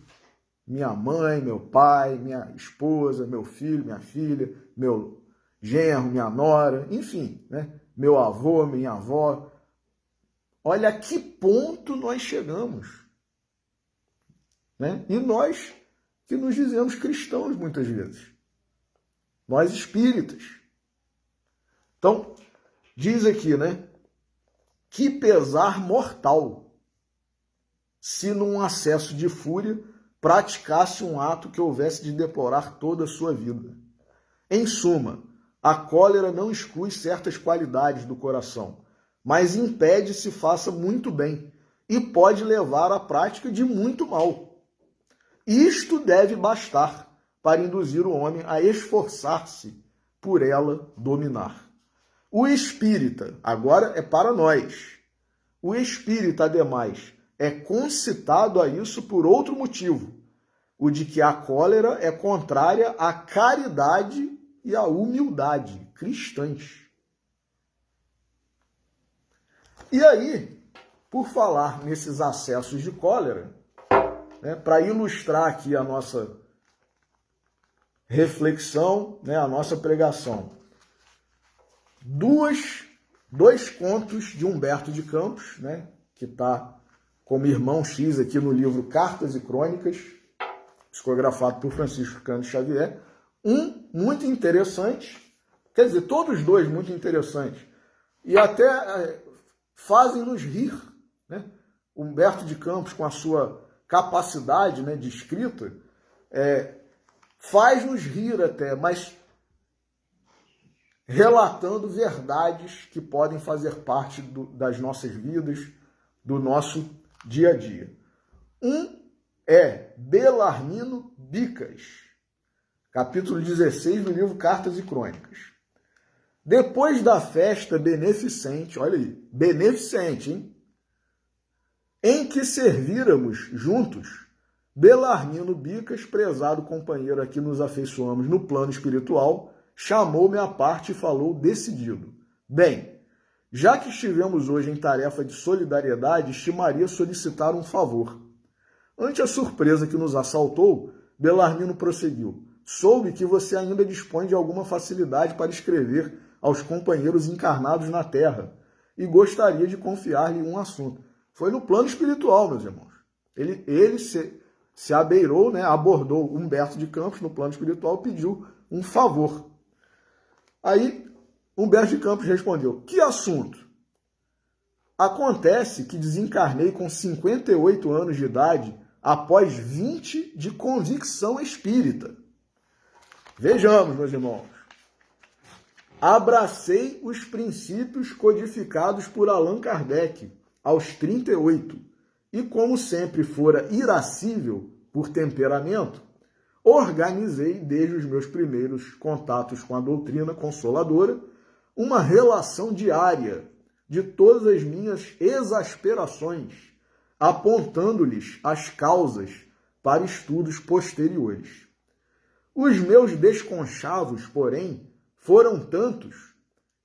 minha mãe, meu pai, minha esposa, meu filho, minha filha, meu genro, minha nora, enfim, né? Meu avô, minha avó. Olha a que ponto nós chegamos, né? E nós que nos dizemos cristãos muitas vezes, nós espíritas. Então, diz aqui, né? Que pesar mortal se num acesso de fúria praticasse um ato que houvesse de deplorar toda a sua vida. Em suma, a cólera não exclui certas qualidades do coração, mas impede se faça muito bem e pode levar à prática de muito mal. Isto deve bastar para induzir o homem a esforçar-se por ela dominar. O espírita, agora é para nós, o espírita, ademais, é concitado a isso por outro motivo, o de que a cólera é contrária à caridade e à humildade cristãs. E aí, por falar nesses acessos de cólera, né, para ilustrar aqui a nossa reflexão, né, a nossa pregação, dois contos de Humberto de Campos, né, que está como irmão X aqui no livro Cartas e Crônicas, psicografado por Francisco Cândido Xavier. Um muito interessante, quer dizer, todos dois muito interessantes, e até fazem-nos rir, né? Humberto de Campos, com a sua capacidade, né, de escrita, faz-nos rir até, mas relatando verdades que podem fazer parte das nossas vidas, do nosso dia a dia. Um é Belarmino Bicas, capítulo 16 do livro Cartas e Crônicas. Depois da festa beneficente, olha aí, beneficente, hein? Em que servíramos juntos, Belarmino Bicas, prezado companheiro a que nos afeiçoamos no plano espiritual, chamou-me à parte e falou decidido. Bem, já que estivemos hoje em tarefa de solidariedade, estimaria solicitar um favor. Ante a surpresa que nos assaltou, Belarmino prosseguiu. Soube que você ainda dispõe de alguma facilidade para escrever aos companheiros encarnados na Terra e gostaria de confiar-lhe um assunto. Foi no plano espiritual, meus irmãos. Ele se abeirou, né, abordou Humberto de Campos no plano espiritual e pediu um favor. Aí Humberto de Campos respondeu, que assunto? Acontece que desencarnei com 58 anos de idade após 20 de convicção espírita. Vejamos, meus irmãos. Abracei os princípios codificados por Allan Kardec aos 38 e, como sempre fora irascível por temperamento, organizei desde os meus primeiros contatos com a doutrina consoladora uma relação diária de todas as minhas exasperações, apontando-lhes as causas para estudos posteriores. Os meus desconchavos, porém, foram tantos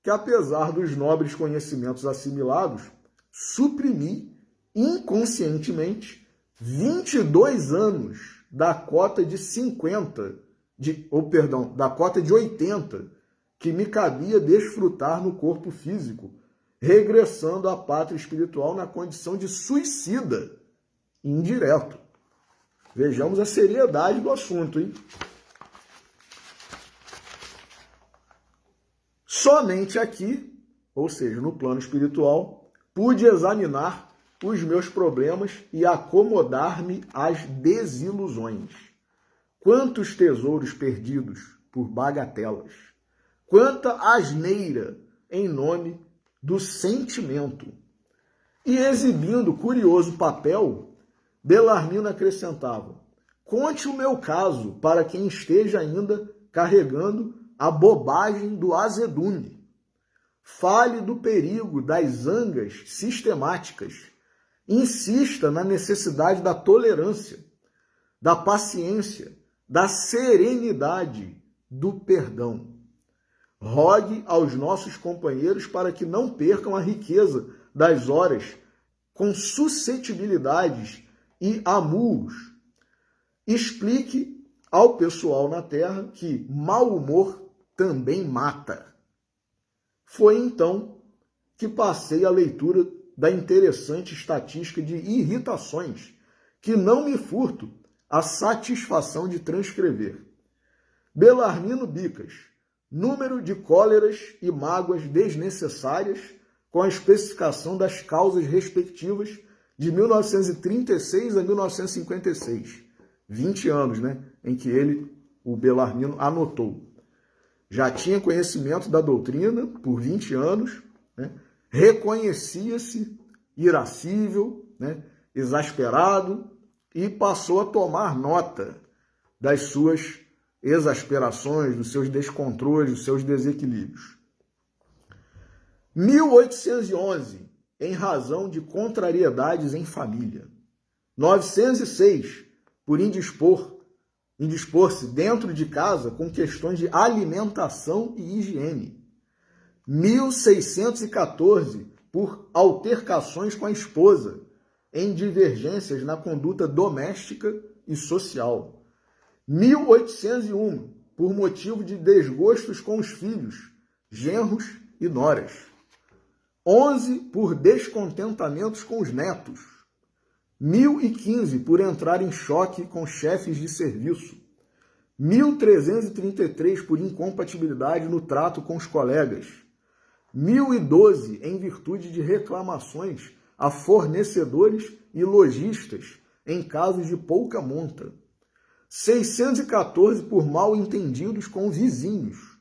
que, apesar dos nobres conhecimentos assimilados, suprimi inconscientemente 22 anos da cota de 80 que me cabia desfrutar no corpo físico, regressando à pátria espiritual na condição de suicida indireto. Vejamos a seriedade do assunto, hein? Somente aqui, ou seja, no plano espiritual, pude examinar os meus problemas e acomodar-me às desilusões. Quantos tesouros perdidos por bagatelas! Quanta asneira em nome do sentimento! E exibindo curioso papel, Belarmino acrescentava, conte o meu caso para quem esteja ainda carregando a bobagem do azedume. Fale do perigo das zangas sistemáticas. Insista na necessidade da tolerância, da paciência, da serenidade, do perdão. Rogue aos nossos companheiros para que não percam a riqueza das horas com suscetibilidades e amuos. Explique ao pessoal na Terra que mau humor também mata. Foi então que passei a leitura da interessante estatística de irritações, que não me furto a satisfação de transcrever. Belarmino Bicas, número de cóleras e mágoas desnecessárias, com a especificação das causas respectivas de 1936 a 1956. 20 anos, em que o Belarmino, anotou. Já tinha conhecimento da doutrina por 20 anos, reconhecia-se irascível, exasperado, e passou a tomar nota das suas exasperações, dos seus descontroles, dos seus desequilíbrios. 1811, em razão de contrariedades em família. 906, por indispor-se dentro de casa com questões de alimentação e higiene. 1614, por altercações com a esposa, em divergências na conduta doméstica e social. 1801, por motivo de desgostos com os filhos, genros e noras. 11, por descontentamentos com os netos. 1015, por entrar em choque com chefes de serviço. 1333, por incompatibilidade no trato com os colegas. 1012, em virtude de reclamações a fornecedores e lojistas em casos de pouca monta. 614, por mal entendidos com vizinhos.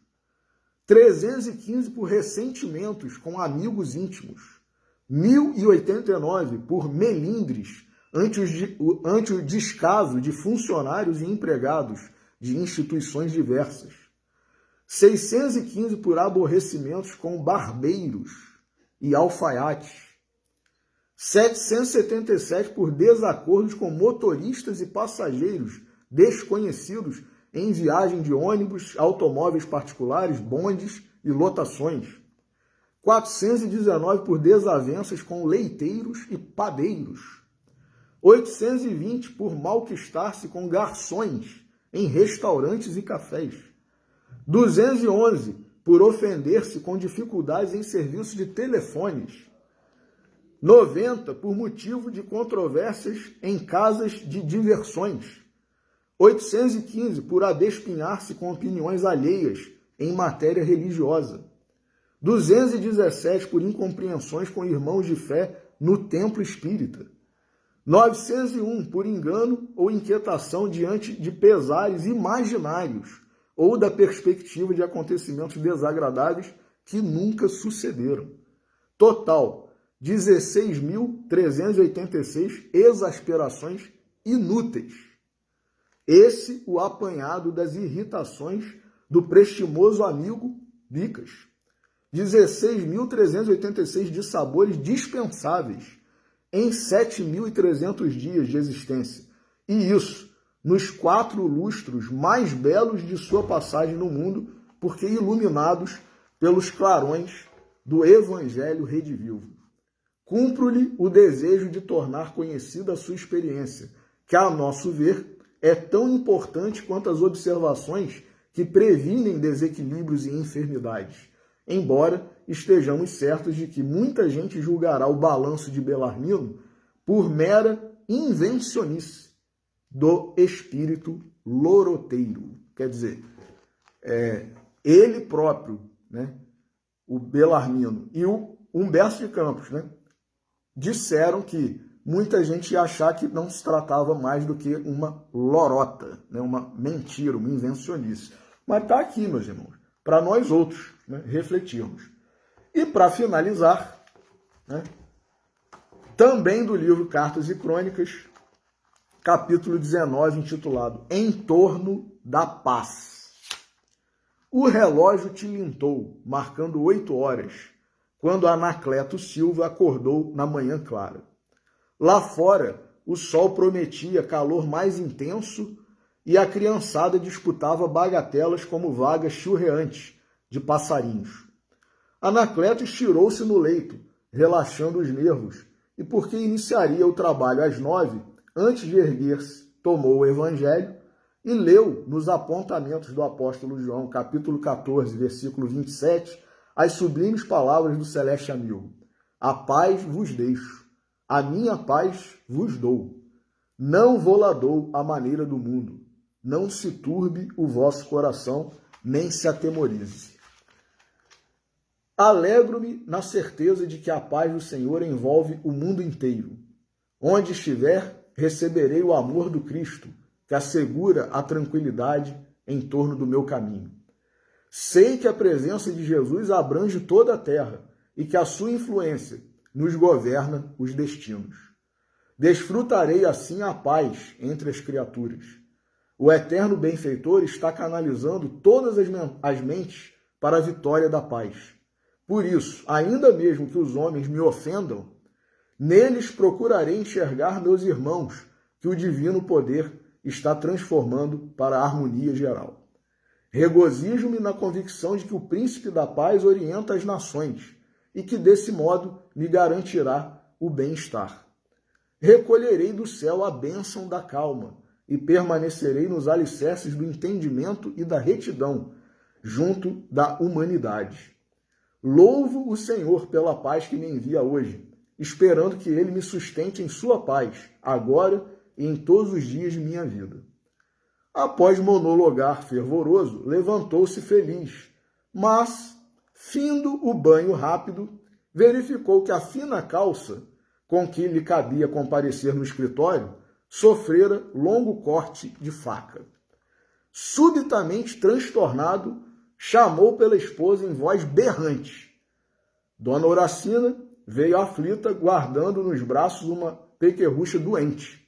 315, por ressentimentos com amigos íntimos. 1089, por melindres ante o descaso de funcionários e empregados de instituições diversas. 615, por aborrecimentos com barbeiros e alfaiates. 777, por desacordos com motoristas e passageiros desconhecidos em viagem de ônibus, automóveis particulares, bondes e lotações. 419, por desavenças com leiteiros e padeiros. 820, por malquistar-se com garçons em restaurantes e cafés. 211, por ofender-se com dificuldades em serviço de telefones. 90, por motivo de controvérsias em casas de diversões. 815, por adespinhar-se com opiniões alheias em matéria religiosa. 217, por incompreensões com irmãos de fé no templo espírita. 901, por engano ou inquietação diante de pesares imaginários ou da perspectiva de acontecimentos desagradáveis que nunca sucederam. Total, 16.386 exasperações inúteis. Esse o apanhado das irritações do prestimoso amigo Bicas. 16.386 dissabores dispensáveis em 7.300 dias de existência. E isso nos 4 lustros mais belos de sua passagem no mundo, porque iluminados pelos clarões do Evangelho redivivo. Cumpro-lhe o desejo de tornar conhecida a sua experiência, que, a nosso ver, é tão importante quanto as observações que previnem desequilíbrios e enfermidades, embora estejamos certos de que muita gente julgará o balanço de Belarmino por mera invencionice do espírito loroteiro. Quer dizer, ele próprio, o Belarmino e o Humberto de Campos, disseram que muita gente ia achar que não se tratava mais do que uma lorota, uma mentira, uma invencionice. Mas está aqui, meus irmãos, para nós outros refletirmos. E para finalizar, também do livro Cartas e Crônicas, capítulo 19, intitulado Em Torno da Paz. O relógio tilintou, marcando 8 horas, quando Anacleto Silva acordou na manhã clara. Lá fora, o sol prometia calor mais intenso e a criançada disputava bagatelas como vagas churreantes de passarinhos. Anacleto estirou-se no leito, relaxando os nervos, e porque iniciaria o trabalho às 9, antes de erguer-se, tomou o Evangelho e leu nos apontamentos do apóstolo João, capítulo 14, versículo 27, as sublimes palavras do celeste amigo. A paz vos deixo, a minha paz vos dou. Não vou-la dou à maneira do mundo. Não se turbe o vosso coração, nem se atemorize. Alegro-me na certeza de que a paz do Senhor envolve o mundo inteiro. Onde estiver, receberei o amor do Cristo, que assegura a tranquilidade em torno do meu caminho. Sei que a presença de Jesus abrange toda a terra e que a sua influência nos governa os destinos. Desfrutarei assim a paz entre as criaturas. O eterno benfeitor está canalizando todas as mentes para a vitória da paz. Por isso, ainda mesmo que os homens me ofendam, neles procurarei enxergar meus irmãos, que o divino poder está transformando para a harmonia geral. Regozijo-me na convicção de que o príncipe da paz orienta as nações e que, desse modo, me garantirá o bem-estar. Recolherei do céu a bênção da calma e permanecerei nos alicerces do entendimento e da retidão, junto da humanidade. Louvo o Senhor pela paz que me envia hoje, esperando que ele me sustente em sua paz, agora e em todos os dias de minha vida. Após monologar fervoroso, levantou-se feliz, mas, findo o banho rápido, verificou que a fina calça com que lhe cabia comparecer no escritório sofrera longo corte de faca. Subitamente transtornado, chamou pela esposa em voz berrante. Dona Horacina veio aflita, guardando nos braços uma pequerrucha doente.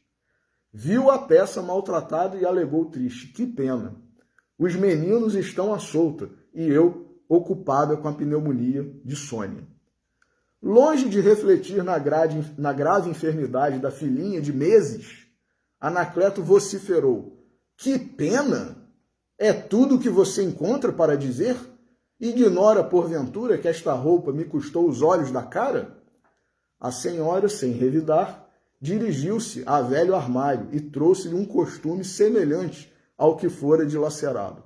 Viu a peça maltratada e alegou triste. Que pena! Os meninos estão à solta e eu ocupada com a pneumonia de Sônia. Longe de refletir na grave enfermidade da filhinha de meses, Anacleto vociferou. Que pena! É tudo o que você encontra para dizer? Ignora, porventura, que esta roupa me custou os olhos da cara? A senhora, sem revidar, dirigiu-se a velho armário e trouxe-lhe um costume semelhante ao que fora dilacerado.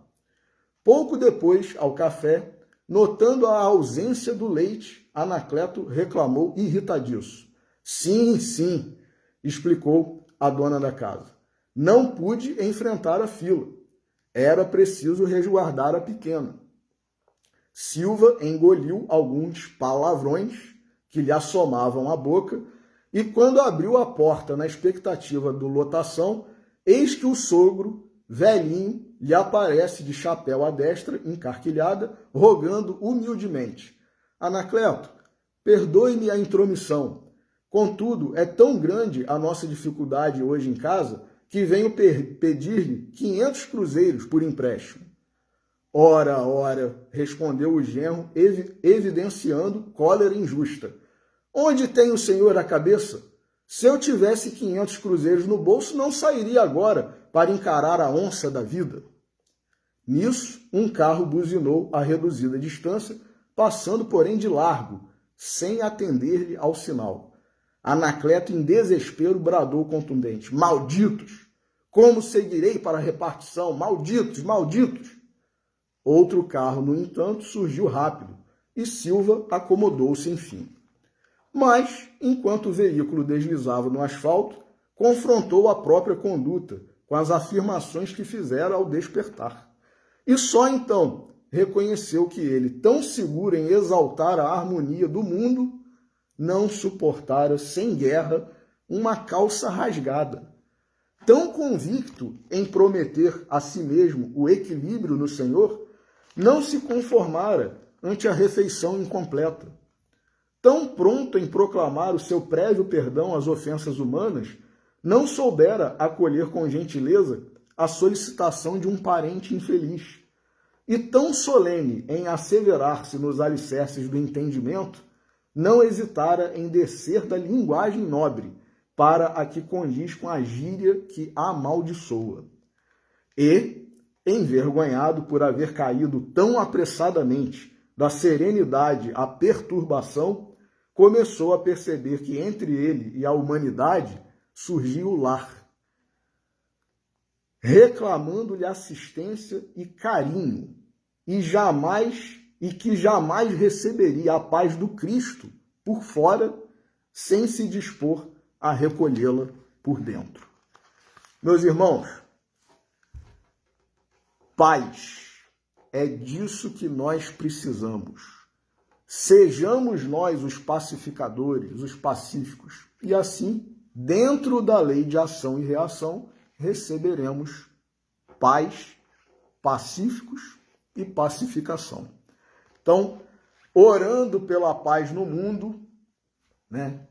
Pouco depois, ao café, notando a ausência do leite, Anacleto reclamou irritadiço. Sim, sim, explicou a dona da casa. Não pude enfrentar a fila. Era preciso resguardar a pequena. Silva engoliu alguns palavrões que lhe assomavam a boca e, quando abriu a porta na expectativa do lotação, eis que o sogro, velhinho, lhe aparece de chapéu à destra, encarquilhada, rogando humildemente. Anacleto, perdoe-me a intromissão. Contudo, é tão grande a nossa dificuldade hoje em casa que venho pedir-lhe 500 cruzeiros por empréstimo. Ora, ora, respondeu o genro, evidenciando cólera injusta. Onde tem o senhor a cabeça? Se eu tivesse 500 cruzeiros no bolso, não sairia agora para encarar a onça da vida. Nisso, um carro buzinou a reduzida distância, passando, porém, de largo, sem atender-lhe ao sinal. Anacleto, em desespero, bradou contundente. Malditos! Como seguirei para a repartição? Malditos, malditos! Outro carro, no entanto, surgiu rápido e Silva acomodou-se, enfim. Mas, enquanto o veículo deslizava no asfalto, confrontou a própria conduta com as afirmações que fizera ao despertar. E só então reconheceu que ele, tão seguro em exaltar a harmonia do mundo, não suportara, sem guerra, uma calça rasgada. Tão convicto em prometer a si mesmo o equilíbrio no Senhor, não se conformara ante a refeição incompleta. Tão pronto em proclamar o seu prévio perdão às ofensas humanas, não soubera acolher com gentileza a solicitação de um parente infeliz. E tão solene em asseverar-se nos alicerces do entendimento, não hesitara em descer da linguagem nobre para a que condiz com a gíria que a amaldiçoa. E, envergonhado por haver caído tão apressadamente da serenidade à perturbação, começou a perceber que entre ele e a humanidade surgia o lar, reclamando-lhe assistência e carinho, e que jamais receberia a paz do Cristo por fora, sem se dispor a recolhê-la por dentro. Meus irmãos, paz, é disso que nós precisamos. Sejamos nós os pacificadores, os pacíficos, e assim, dentro da lei de ação e reação, receberemos paz, pacíficos e pacificação. Então, orando pela paz no mundo, né?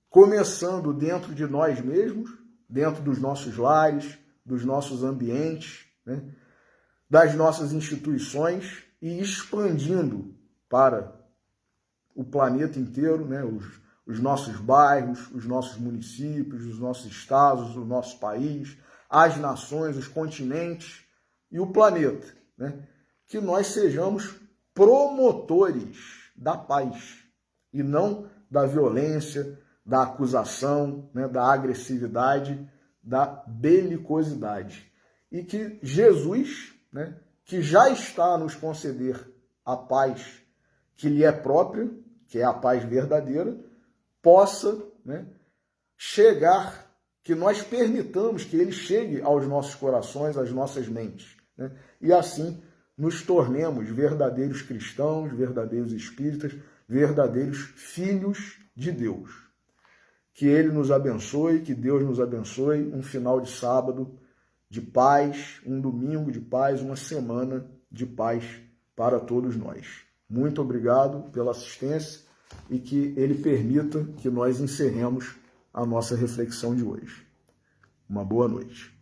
Começando dentro de nós mesmos, dentro dos nossos lares, dos nossos ambientes, né? Das nossas instituições e expandindo para o planeta inteiro, né? Os nossos bairros, os nossos municípios, os nossos estados, o nosso país, as nações, os continentes e o planeta, né? Que nós sejamos promotores da paz e não da violência, da acusação, né? Da agressividade, da belicosidade. E que Jesus, né? Que já está a nos conceder a paz que lhe é própria, que é a paz verdadeira, possa, né, chegar, que nós permitamos que ele chegue aos nossos corações, às nossas mentes, né? E assim nos tornemos verdadeiros cristãos, verdadeiros espíritas, verdadeiros filhos de Deus. Que ele nos abençoe, que Deus nos abençoe, um final de sábado de paz, um domingo de paz, uma semana de paz para todos nós. Muito obrigado pela assistência e que ele permita que nós encerremos a nossa reflexão de hoje. Uma boa noite.